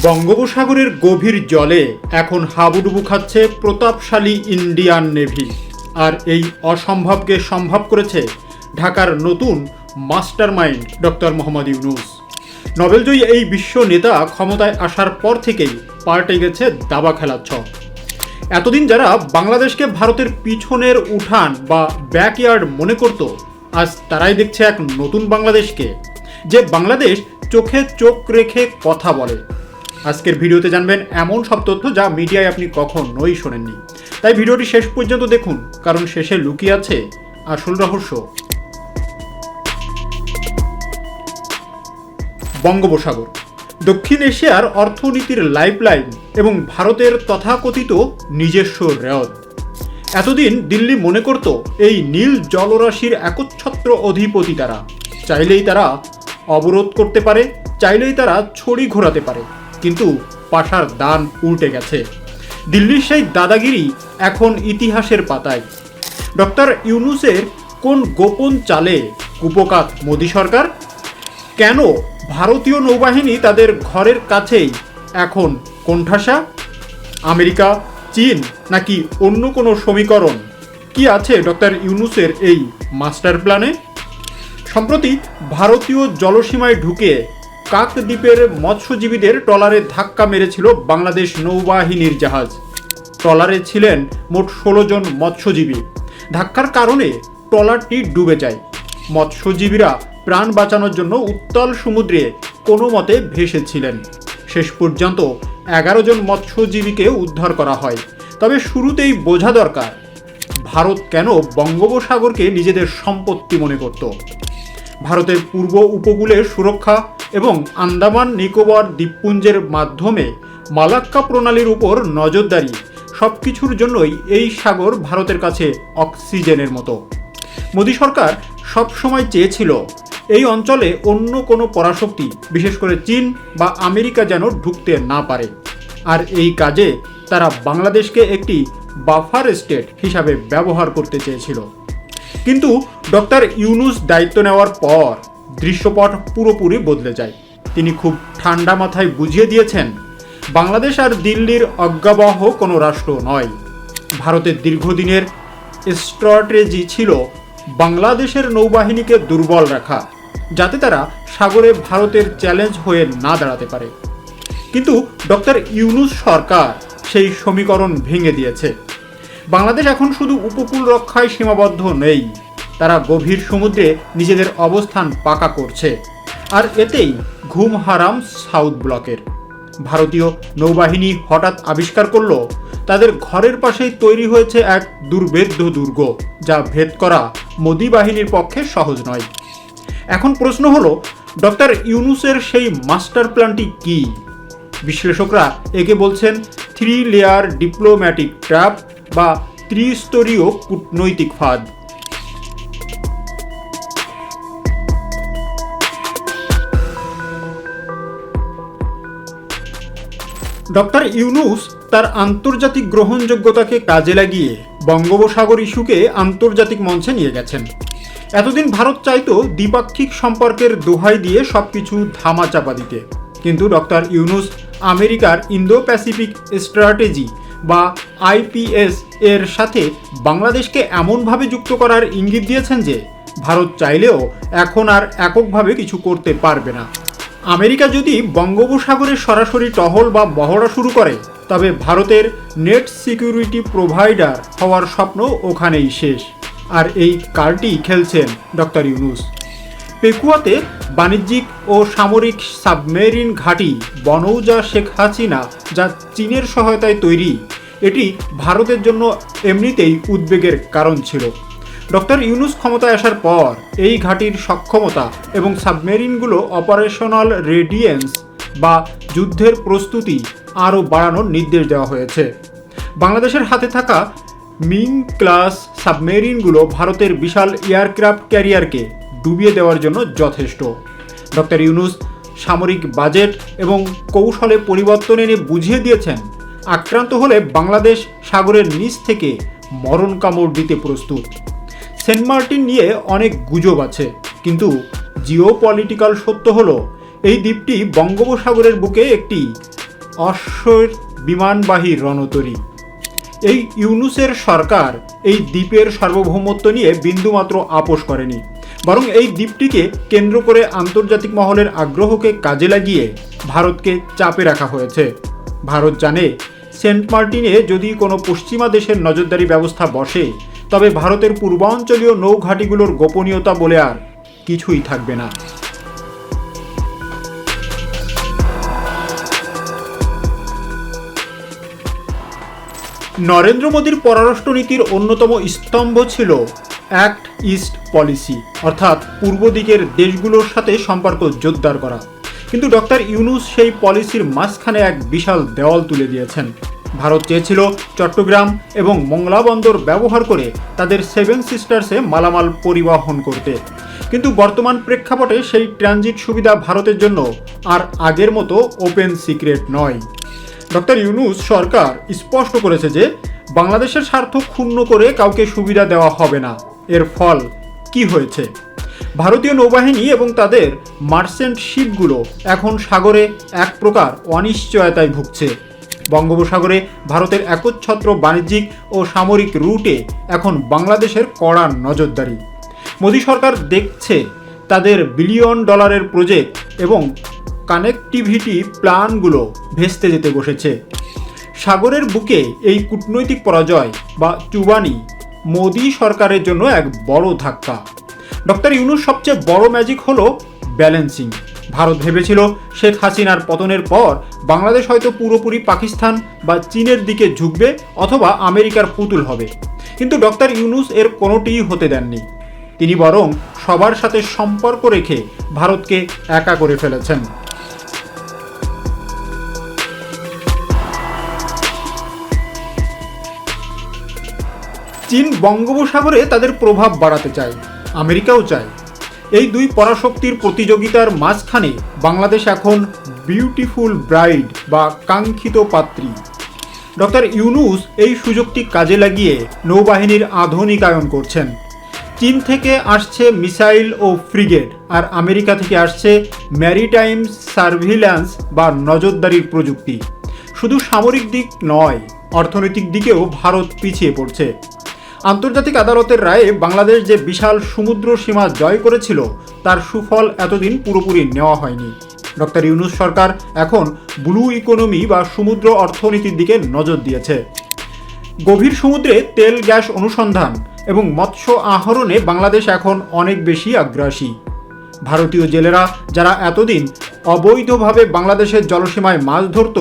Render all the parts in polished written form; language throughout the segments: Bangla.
বঙ্গোপসাগরের গভীর জলে এখন হাবুডুবু খাচ্ছে প্রতাপশালী ইন্ডিয়ান নেভি। আর এই অসম্ভবকে সম্ভব করেছে ঢাকার নতুন master mind doctor Mohammad Yunus. নোবেলজয়ী এই বিশ্ব নেতা ক্ষমতায় আসার পর থেকেই পাল্টে গেছে দাবা খেলার ছক। এতদিন যারা বাংলাদেশকে ভারতের পিছনের উঠান বা ব্যাকইয়ার্ড মনে করত, আজ তারাই দেখছে এক নতুন বাংলাদেশকে, যে বাংলাদেশ চোখে চোখ রেখে কথা বলে। আজকের ভিডিওতে জানবেন এমন সব তথ্য যা মিডিয়ায় আপনি কখনোই শোনেননি। তাই ভিডিওটি শেষ পর্যন্ত দেখুন, কারণ শেষে লুকিয়ে আছে আসল রহস্য। বঙ্গোপসাগর দক্ষিণ এশিয়ার অর্থনীতির লাইফলাইন এবং ভারতের তথাকথিত নিজস্ব হ্রদ। এতদিন দিল্লি মনে করত এই নীল জলরাশির একচ্ছত্র অধিপতি তারা। চাইলেই তারা অবরোধ করতে পারে, চাইলেই তারা ছড়ি ঘোরাতে পারে, কিন্তু পাশার দান উল্টে গেছে। দিল্লির সেই দাদাগিরি এখন ইতিহাসের পাতায়। ডক্টর ইউনূসের কোন গোপন চালে কুপকাত মোদী সরকার? কেন ভারতীয় নৌবাহিনী তাদের ঘরের কাছেই এখন কোণঠাসা? আমেরিকা, চীন নাকি অন্য কোনো সমীকরণ? কি আছে ডক্টর ইউনূসের এই মাস্টার প্ল্যানে? সম্প্রতি ভারতীয় জলসীমায় ঢুকে কাকদ্বীপের মৎস্যজীবীদের ট্রলারে ধাক্কা মেরেছিল বাংলাদেশ নৌবাহিনীর জাহাজ। ট্রলারে ছিলেন মোট 16 জন মৎস্যজীবী। ধাক্কার কারণে ট্রলারটি ডুবে যায়। মৎস্যজীবীরা প্রাণ বাঁচানোর জন্য উত্তাল সমুদ্রে কোনো মতে ভেসেছিলেন। শেষ পর্যন্ত 11 জন মৎস্যজীবীকে উদ্ধার করা হয়। তবে শুরুতেই বোঝা দরকার, ভারত কেন বঙ্গোপসাগরকে নিজেদের সম্পত্তি মনে করত। ভারতের পূর্ব উপকূলের সুরক্ষা এবং আন্দামান নিকোবর দ্বীপপুঞ্জের মাধ্যমে মালাক্কা প্রণালীর উপর নজরদারি, সব কিছুর জন্যই এই সাগর ভারতের কাছে অক্সিজেনের মতো। মোদী সরকার সবসময় চেয়েছিল এই অঞ্চলে অন্য কোনো পরাশক্তি, বিশেষ করে চীন বা আমেরিকা যেন ঢুকতে না পারে। আর এই কাজে তারা বাংলাদেশকে একটি বাফার স্টেট হিসাবে ব্যবহার করতে চেয়েছিল। কিন্তু ডক্টর ইউনূস দায়িত্ব নেওয়ার পর দৃশ্যপট পুরোপুরি বদলে যায়। তিনি খুব ঠান্ডা মাথায় বুঝিয়ে দিয়েছেন, বাংলাদেশ আর দিল্লির অজ্ঞাবহ কোনো রাষ্ট্র নয়। ভারতের দীর্ঘদিনের স্ট্র্যাটেজি ছিল বাংলাদেশের নৌবাহিনীকে দুর্বল রাখা, যাতে তারা সাগরে ভারতের চ্যালেঞ্জ হয়ে না দাঁড়াতে পারে। কিন্তু ডক্টর ইউনূস সরকার সেই সমীকরণ ভেঙে দিয়েছে। বাংলাদেশ এখন শুধু উপকূল রক্ষায় সীমাবদ্ধ নেই, তারা গভীর সমুদ্রে নিজেদের অবস্থান পাকা করছে। আর এতেই ঘুম হারাম সাউথ ব্লকের। ভারতীয় নৌবাহিনী হঠাৎ আবিষ্কার করল তাদের ঘরের পাশেই তৈরি হয়েছে এক দুর্ভেদ্য দুর্গ, যা ভেদ করা মোদী বাহিনীর পক্ষে সহজ নয়। এখন প্রশ্ন হলো, ডক্টর ইউনূসের সেই মাস্টার প্ল্যানটি কি? বিশ্লেষকরা একে বলছেন 3 লেয়ার ডিপ্লোম্যাটিক ট্র্যাপ বা ত্রিস্তরীয় কূটনৈতিক ফাঁদ। ডক্টর ইউনূস তার আন্তর্জাতিক গ্রহণযোগ্যতাকে কাজে লাগিয়ে বঙ্গোপসাগর ইস্যুকে আন্তর্জাতিক মঞ্চে নিয়ে গেছেন। এতদিন ভারত চাইতো দ্বিপাক্ষিক সম্পর্কের দোহাই দিয়ে সবকিছু ধামাচাপা দিতে, কিন্তু ডক্টর ইউনূস আমেরিকার ইন্দো প্যাসিফিক স্ট্র্যাটেজি বা আইপিএস এর সাথে বাংলাদেশকে এমনভাবে যুক্ত করার ইঙ্গিত দিয়েছেন যে ভারত চাইলেও এখন আর এককভাবে কিছু করতে পারবে না। আমেরিকা যদি বঙ্গোপসাগরে সরাসরি টহল বা মহড়া শুরু করে, তবে ভারতের নেট সিকিউরিটি প্রোভাইডার হওয়ার স্বপ্ন ওখানেই শেষ। আর এই কার্ডটি খেলছেন ডক্টর ইউনূস। পেকুয়াতে বাণিজ্যিক ও সামরিক সাবমেরিন ঘাঁটি বনৌজা শেখ হাসিনা, যা চীনের সহায়তায় তৈরি, এটি ভারতের জন্য এমনিতেই উদ্বেগের কারণ ছিল। ডক্টর ইউনূস ক্ষমতায় আসার পর এই ঘাঁটির সক্ষমতা এবং সাবমেরিনগুলো অপারেশনাল রেডিয়েন্স বা যুদ্ধের প্রস্তুতি আরও বাড়ানোর নির্দেশ দেওয়া হয়েছে। বাংলাদেশের হাতে থাকা মিং ক্লাস সাবমেরিনগুলো ভারতের বিশাল এয়ারক্রাফট ক্যারিয়ারকে ডুবিয়ে দেওয়ার জন্য যথেষ্ট। ডক্টর ইউনূস সামরিক বাজেট এবং কৌশলে পরিবর্তন এনে বুঝিয়ে দিয়েছেন, আক্রান্ত হলে বাংলাদেশ সাগরের নিচ থেকে মরণ কামড় দিতে প্রস্তুত। সেন্ট মার্টিন নিয়ে অনেক গুজব আছে, কিন্তু জিওপলিটিক্যাল সত্য হলো এই দ্বীপটি বঙ্গোপসাগরের বুকে একটি অশ্বের বিমানবাহী রণতরী। এই ইউনূসের সরকার এই দ্বীপের সার্বভৌমত্ব নিয়ে বিন্দুমাত্র আপোষ করেনি, বরং এই দ্বীপটিকে কেন্দ্র করে আন্তর্জাতিক মহলের আগ্রহকে কাজে লাগিয়ে ভারতকে চাপে রাখা হয়েছে। ভারত জানে সেন্ট মার্টিনে যদি কোনো পশ্চিমা দেশের নজরদারি ব্যবস্থা বসে, তবে ভারতের পূর্বাঞ্চলীয় নৌঘাঁটিগুলোর গোপনীয়তা বলে আর কিছুই থাকবে না। নরেন্দ্র মোদীর পররাষ্ট্রনীতির অন্যতম স্তম্ভ ছিল অ্যাক্ট ইস্ট পলিসি, অর্থাৎ পূর্ব দিকের দেশগুলোর সাথে সম্পর্ক জোরদার করা। কিন্তু ডক্টর ইউনূস সেই পলিসির মাঝখানে এক বিশাল দেওয়াল তুলে দিয়েছেন। ভারত চেয়েছিল চট্টগ্রাম এবং মোংলা বন্দর ব্যবহার করে তাদের সেভেন সিস্টার্সে মালামাল পরিবহন করতে, কিন্তু বর্তমান প্রেক্ষাপটে সেই ট্রানজিট সুবিধা ভারতের জন্য আর আগের মতো ওপেন সিক্রেট নয়। ডক্টর ইউনূস সরকার স্পষ্ট করেছে যে বাংলাদেশের স্বার্থ ক্ষুণ্ণ করে কাউকে সুবিধা দেওয়া হবে না। এর ফল কি হয়েছে? ভারতীয় নৌবাহিনী এবং তাদের মার্চেন্ট শিপগুলো এখন সাগরে এক প্রকার অনিশ্চয়তায় ভুগছে। বঙ্গোপসাগরে ভারতের একচ্ছত্র বাণিজ্যিক ও সামরিক রুটে এখন বাংলাদেশের কড়া নজরদারি। মোদী সরকার দেখছে তাদের বিলিয়ন ডলারের প্রজেক্ট এবং কানেক্টিভিটি প্ল্যানগুলো ভেস্তে যেতে বসেছে। সাগরের বুকে এই কূটনৈতিক পরাজয় বা চুবানি মোদী সরকারের জন্য এক বড় ধাক্কা। ডক্টর ইউনূস সবচেয়ে বড় ম্যাজিক হলো ব্যালেন্সিং। ভারত ভেবেছিল শেখ হাসিনার পতনের পর বাংলাদেশ হয়তো পুরোপুরি পাকিস্তান বা চীনের দিকে ঝুঁকবে অথবা আমেরিকার পুতুল হবে, কিন্তু ডক্টর ইউনূস এর কোনোটিই হতে দেননি। তিনি বরং সবার সাথে সম্পর্ক রেখে ভারতকে একা করে ফেলেছেন। চীন বঙ্গোপসাগরে তাদের প্রভাব বাড়াতে চায়, আমেরিকাও চায়। এই দুই পরাশক্তির প্রতিযোগিতার মাঝখানে বাংলাদেশ এখন বিউটিফুল ব্রাইড বা কাঙ্ক্ষিত পাত্রী। ডক্টর ইউনূস এই সুযোগটি কাজে লাগিয়ে নৌবাহিনীর আধুনিকায়ন করছেন। চীন থেকে আসছে মিসাইল ও ফ্রিগেট, আর আমেরিকা থেকে আসছে ম্যারিটাইম সার্ভিল্যান্স বা নজরদারির প্রযুক্তি। শুধু সামরিক দিক নয়, অর্থনৈতিক দিকেও ভারত পিছিয়ে পড়ছে। আন্তর্জাতিক আদালতের রায়ে বাংলাদেশ যে বিশাল সমুদ্র সীমা জয় করেছিল, তার সুফল এতদিন পুরোপুরি নেওয়া হয়নি। ডক্টর ইউনূস সরকার এখন ব্লু ইকোনমি বা সমুদ্র অর্থনীতির দিকে নজর দিয়েছে। গভীর সমুদ্রে তেল গ্যাস অনুসন্ধান এবং মৎস্য আহরণে বাংলাদেশ এখন অনেক বেশি আগ্রাসী। ভারতীয় জেলেরা যারা এতদিন অবৈধভাবে বাংলাদেশের জলসীমায় মাছ ধরত,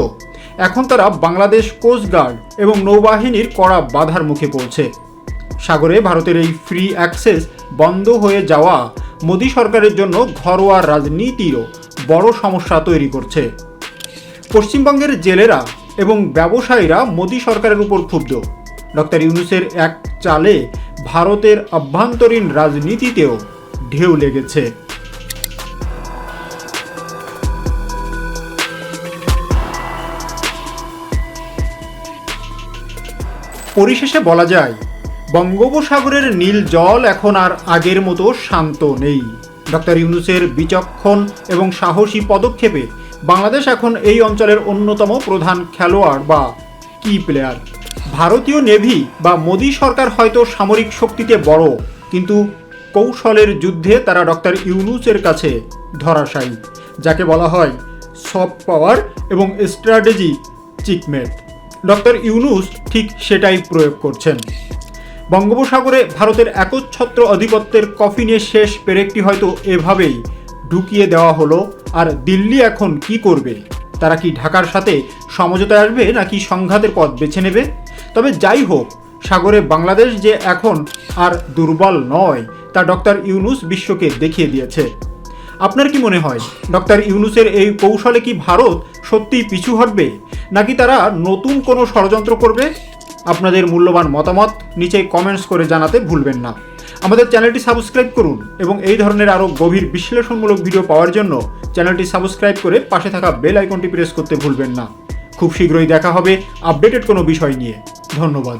এখন তারা বাংলাদেশ কোস্টগার্ড এবং নৌবাহিনীর কড়া বাধার মুখে পড়ছে। সাগরে ভারতের এই ফ্রি অ্যাক্সেস বন্ধ হয়ে যাওয়া মোদী সরকারের জন্য ঘরোয়া রাজনীতিরও বড় সমস্যা তৈরি করছে। পশ্চিমবঙ্গের জেলেরা এবং ব্যবসায়ীরা মোদী সরকারের উপর ক্ষুব্ধ। ডক্টর ইউনূসের এক চালে ভারতের আভ্যন্তরীণ রাজনীতিতেও ঢেউ লেগেছে। পরিশেষে বলা যায়, বঙ্গোপসাগরের নীল জল এখন আর আগের মতো শান্ত নেই। ডক্টর ইউনূসের বিচক্ষণ এবং সাহসী পদক্ষেপে বাংলাদেশ এখন এই অঞ্চলের অন্যতম প্রধান খেলোয়াড় বা কি প্লেয়ার। ভারতীয় নেভি বা মোদী সরকার হয়তো সামরিক শক্তিতে বড়, কিন্তু কৌশলের যুদ্ধে তারা ডক্টর ইউনূসের কাছে ধরাশায়ী, যাকে বলা হয় সফট পাওয়ার এবং স্ট্র্যাটেজি চিকমেট। ডক্টর ইউনূস ঠিক সেটাই প্রয়োগ করছেন। বঙ্গোপসাগরে ভারতের একচ্ছত্র আধিপত্যের কফিনের শেষ পেরেকটি হয়তো এভাবেই ঢুকিয়ে দেওয়া হলো। আর দিল্লি এখন কি করবে? তারা কি ঢাকার সাথে সমঝোতায় আসবে নাকি সংঘাতের পথ বেছে নেবে? তবে যাই হোক, সাগরে বাংলাদেশ যে এখন আর দুর্বল নয় তা ডক্টর ইউনূস বিশ্বকে দেখিয়ে দিয়েছে। আপনার কি মনে হয়, ডক্টর ইউনূসের এই কৌশলে কি ভারত সত্যিই পিছু হটবে, নাকি তারা নতুন কোনো ষড়যন্ত্র করবে? আপনাদের মূল্যবান মতামত নিচে কমেন্টস করে জানাতে ভুলবেন না। আমাদের চ্যানেলটি সাবস্ক্রাইব করুন এবং এই ধরনের আরও গভীর বিশ্লেষণমূলক ভিডিও পাওয়ার জন্য চ্যানেলটি সাবস্ক্রাইব করে পাশে থাকা বেল আইকনটি প্রেস করতে ভুলবেন না। খুব শীঘ্রই দেখা হবে আপডেটেড কোনো বিষয় নিয়ে। ধন্যবাদ।